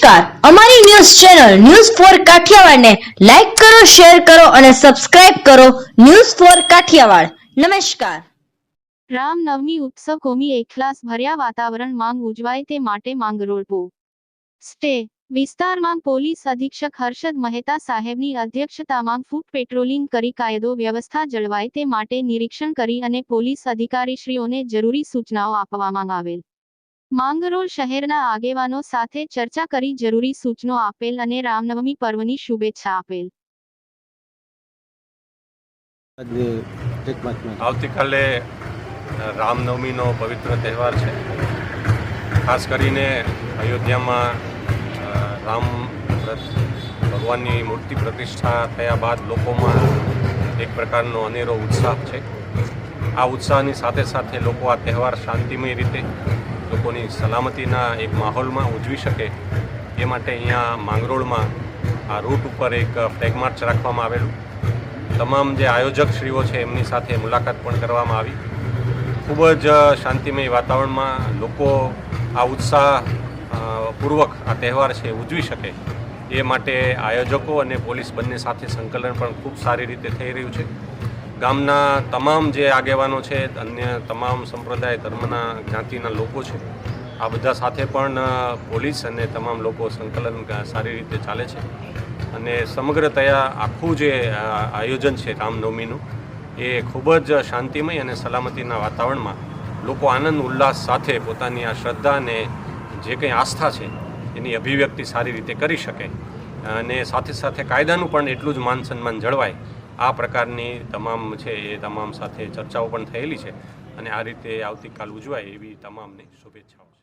નમસ્કાર, અમારી news channel news for Kathiawad ને લાઈક કરો, શેર કરો અને સબસ્ક્રાઇબ કરો. News for Kathiawad. નમસ્કાર. રામનવમી ઉત્સવ કોમી એકલાસ ભર્યા વાતાવરણમાં ઉજવાય તે માટે માંગરોળ સ્ટે વિસ્તારમાં પોલીસ અધિક્ષક હર્ષદ મહેતા સાહેબની અધ્યક્ષતામાં ફૂટ પેટ્રોલિંગ કરી કાયદો વ્યવસ્થા જળવાય તે માટે નિરીક્ષણ કરી અને પોલીસ અધિકારીશ્રીઓને જરૂરી સૂચનાઓ આપવામાં આવેલ. માંગરોળ શહેરના આગેવાનો સાથે ચર્ચા કરી જરૂરી સૂચનો આપેલ અને રામનવમી પર્વની શુભેચ્છા આપેલ. આવતીકાલે રામનવમીનો પવિત્ર તહેવાર છે. ખાસ કરીને અયોધ્યામાં રામ ભગવાનની મૂર્તિ પ્રતિષ્ઠા થયા બાદ લોકોમાં એક પ્રકારનો અનેરો ઉત્સાહ છે. આ ઉત્સાહની સાથે સાથે લોકો આ તહેવાર શાંતિમય રીતે લોકોની સલામતીના એક માહોલમાં ઉજવી શકે એ માટે અહીંયા માંગરોળમાં આ રૂટ ઉપર એક ફ્લેગ માર્ચ રાખવામાં આવેલું. તમામ જે આયોજકશ્રીઓ છે એમની સાથે મુલાકાત પણ કરવામાં આવી. ખૂબ જ શાંતિમય વાતાવરણમાં લોકો આ ઉત્સાહ પૂર્વક આ તહેવાર છે ઉજવી શકે એ માટે આયોજકો અને પોલીસ બંને સાથે સંકલન પણ ખૂબ સારી રીતે થઈ રહ્યું છે. ગામના તમામ જે આગેવાનો છે, અન્ય તમામ સંપ્રદાય ધર્મના જ્ઞાતિના લોકો છે, આ બધા સાથે પણ પોલીસ અને તમામ લોકો સંકલન સારી રીતે ચાલે છે અને સમગ્રતયા આખું જે આયોજન છે રામનવમીનું એ ખૂબ જ શાંતિમય અને સલામતીના વાતાવરણમાં લોકો આનંદ ઉલ્લાસ સાથે પોતાની આ શ્રદ્ધા અને જે કંઈ આસ્થા છે એની અભિવ્યક્તિ સારી રીતે કરી શકે અને સાથે સાથે કાયદાનું પણ એટલું જ માન સન્માન જળવાય આ પ્રકારની તમામ છે એ તમામ સાથે ચર્ચાઓ પણ થયેલી છે અને આ રીતે આવતીકાલ ઉજવાય એવી તમામને શુભેચ્છાઓ છે.